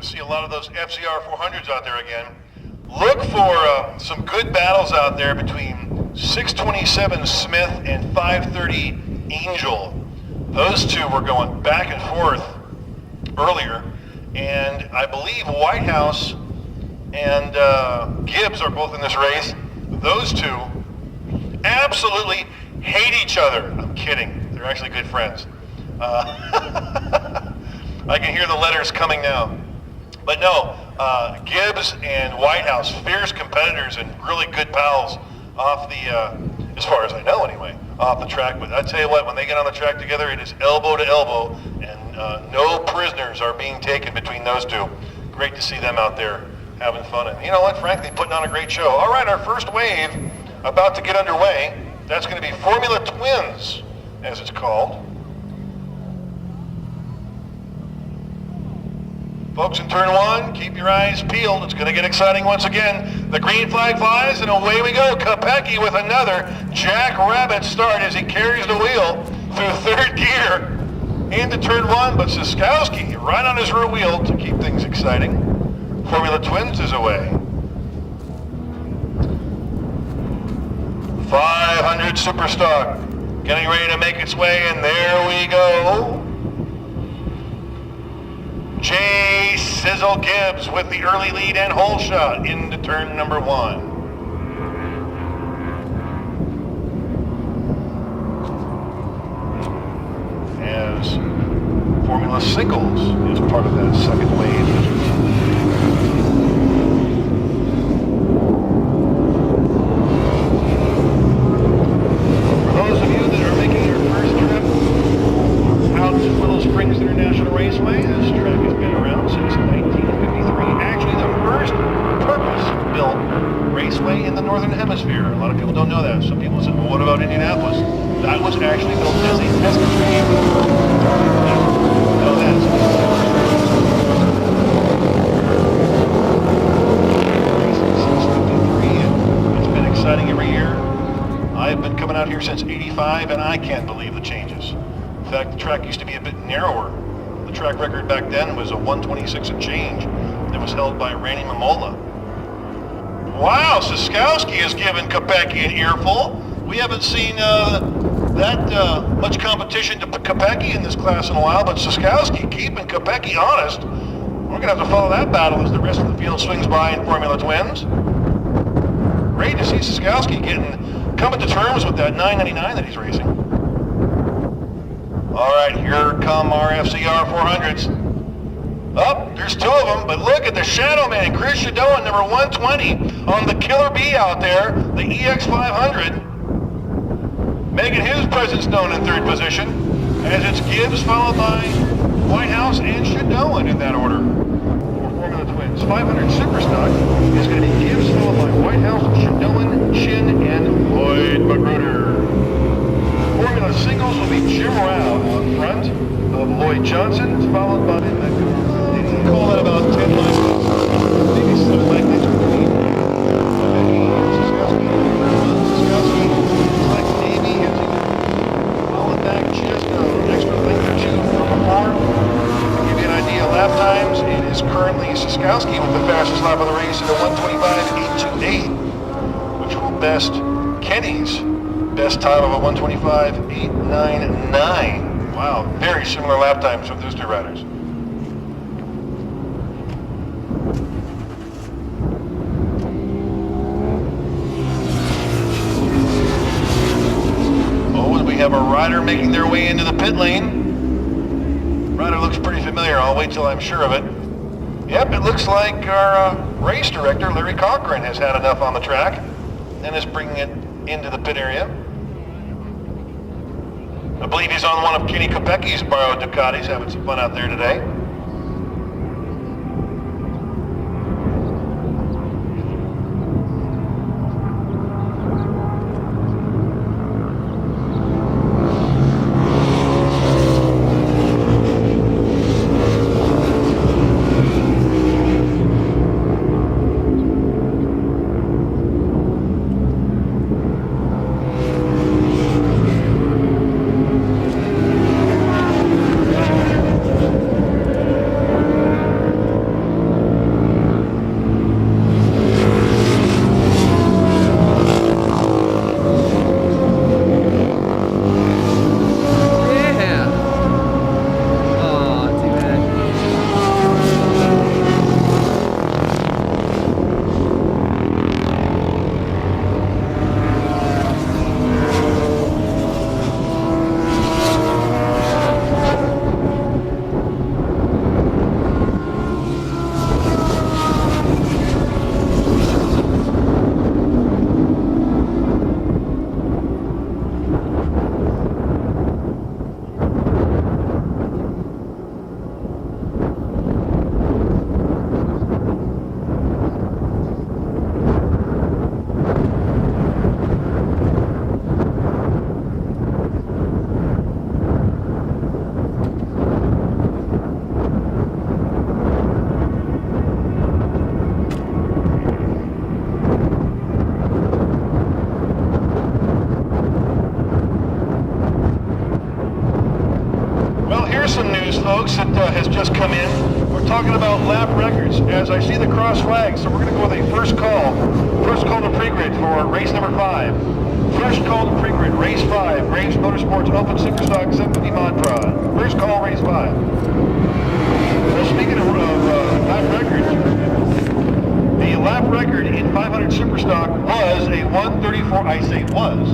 see a lot of those FCR 400s out there again. Look for some good battles out there between 627 Smith and 530 Angel. Those two were going back and forth earlier, and I believe Whitehouse and Gibbs are both in this race. Those two absolutely hate each other. I'm kidding. They're actually good friends. I can hear the letters coming now. But no, Gibbs and Whitehouse, fierce competitors and really good pals off the, as far as I know anyway, off the track. But I tell you what, when they get on the track together, it is elbow to elbow, and no prisoners are being taken between those two. Great to see them out there having fun. And you know what, frankly, putting on a great show. All right, our first wave about to get underway. That's going to be Formula Twins, as it's called. Folks, in turn one, keep your eyes peeled. It's going to get exciting once again. The green flag flies, and away we go. Kopecky with another jackrabbit start as he carries the wheel through third gear into turn one, but Siskowski right on his rear wheel to keep things exciting. Formula Twins is away. 500 Superstock getting ready to make its way, and there we go. Jay Sizzle Gibbs with the early lead and hole shot into turn number one. As Formula Singles is part of that second wave. For those of you that are making your first trip out to Willow Springs International Raceway, this track has been around since 1953. Actually, the first purpose-built raceway in the Northern Hemisphere. A lot of people don't know that. Some people said, well, what about Indianapolis? That was actually built as a test track. Know that. Racing since 53, and it's been exciting every year. I've been coming out here since 85, and I can't believe the changes. In fact, the track used to be a bit narrower. The track record back then was a 126 and change that was held by Randy Mamola. Wow, Siskowski has given Kopecky an earful. We haven't seen that much competition to Kopecky in this class in a while, but Siskowski keeping Kopecky honest. We're going to have to follow that battle as the rest of the field swings by in Formula Twins. Great to see Siskowski coming to terms with that 999 that he's racing. All right, here come our FCR 400s. Oh, there's two of them, but look at the Shadow Man, Chris Shadoan, number 120 on the Killer Bee out there, the EX500. Making his presence known in third position, as it's Gibbs followed by Whitehouse and Shadoan in that order. For Formula Twins, 500 Superstock is going to be Gibbs followed by Whitehouse, Shadoan, Chin, and Lloyd Magruder. Formula Singles will be Jim Rao on front of Lloyd Johnson, followed by, call that about 10 lengths, maybe 7 lengths between Siskowski like Navy, has fallen back just an extra length or two from before. To give you an idea of lap times, it is currently Siskowski with the fastest lap of the race at a 125.828, which will best Kenny's best time of a 125.899. Wow, very similar lap times from those two riders. Oh, and we have a rider making their way into the pit lane. Rider looks pretty familiar. I'll wait till I'm sure of it. Yep, it looks like our race director, Larry Cochran, has had enough on the track and is bringing it into the pit area. I believe he's on one of Kenny Kopecky's borrowed Ducatis, having some fun out there today. has just come in. We're talking about lap records. As I see the cross flags, so we're going to go with a first call to pre-grid for race number 5. First call to pre-grid, race 5, Graves Motorsports Open Superstock 750 Mod Prod. First call, race 5. Well, speaking of lap records, the lap record in 500 Superstock was a 134, I say was,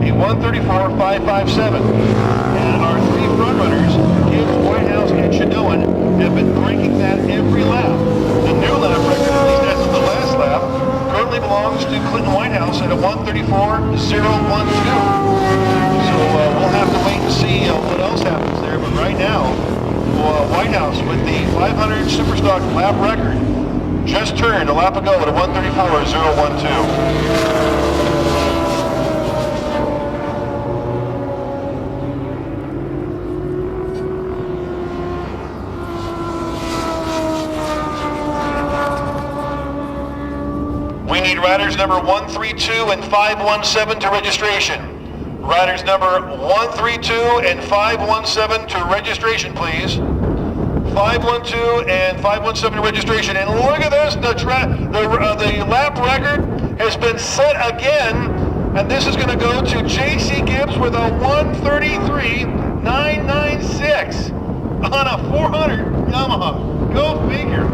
a 134.557. And our 3 front runners, Gibbs, Whitehouse, and Shadoan, have been breaking that every lap. The new lap record, at least as of the last lap, currently belongs to Clinton Whitehouse at a 134.012. So we'll have to wait and see what else happens there. But right now, Whitehouse with the 500 Superstock lap record just turned a lap ago at a 134.012. We need riders number 132 and 517 to registration. Riders number 132 and 517 to registration, please. 512 and 517 to registration. And look at this, the lap record has been set again, and this is going to go to J.C. Gibbs with a 133.996 on a 400 Yamaha. Go figure.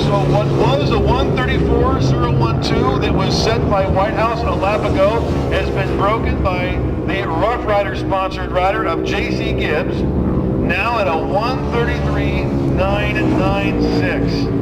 So what was a 134.012 that was set by Whitehouse a lap ago has been broken by the Rough Rider sponsored rider of J.C. Gibbs, now at a 133.996.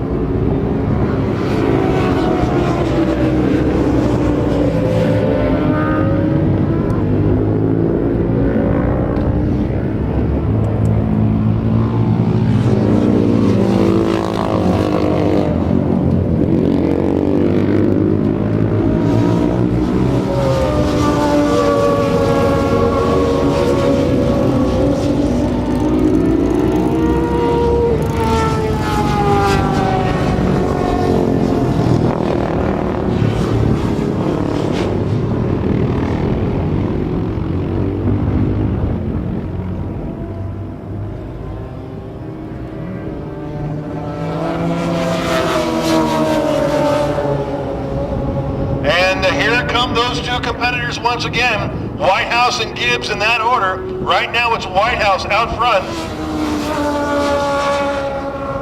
Those two competitors once again, Whitehouse and Gibbs in that order. Right now it's Whitehouse out front.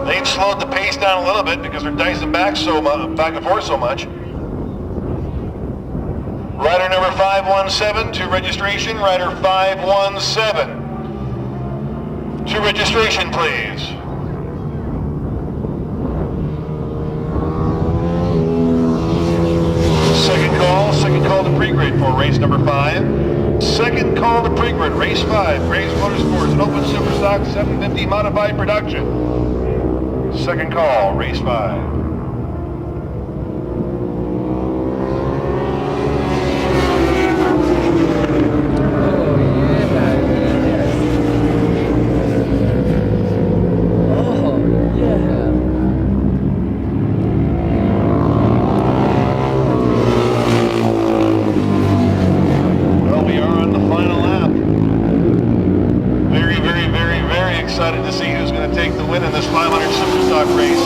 They've slowed the pace down a little bit because they're dicing back and forth so much. Rider number 517 to registration. Rider 517 to registration, please. Second call to pre-grid for race number 5. Second call to pre-grid, race 5, Graves Motorsports Open Superstock 750 Modified Production. Second call, race 5. Excited to see who's going to take the win in this 500 Superstock race.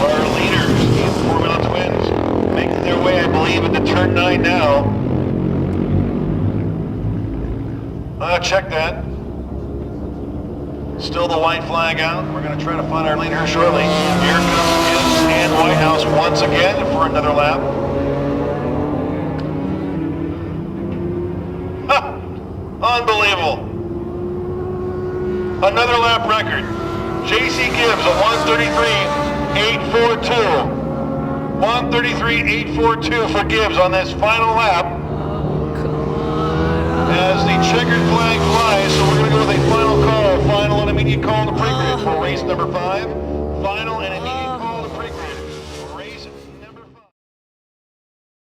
Our leaders in Formula Twins making their way, I believe, into turn 9 now. Check that. Still the white flag out. We're going to try to find our leader shortly. Here comes Gibbs and Whitehouse once again for another lap. Ha! Unbelievable. Another lap record. J.C. Gibbs, a 133.842. 133.842 for Gibbs on this final lap. As the checkered flag flies, so we're going to go with a final call, final and immediate call to pre-grid for race number 5.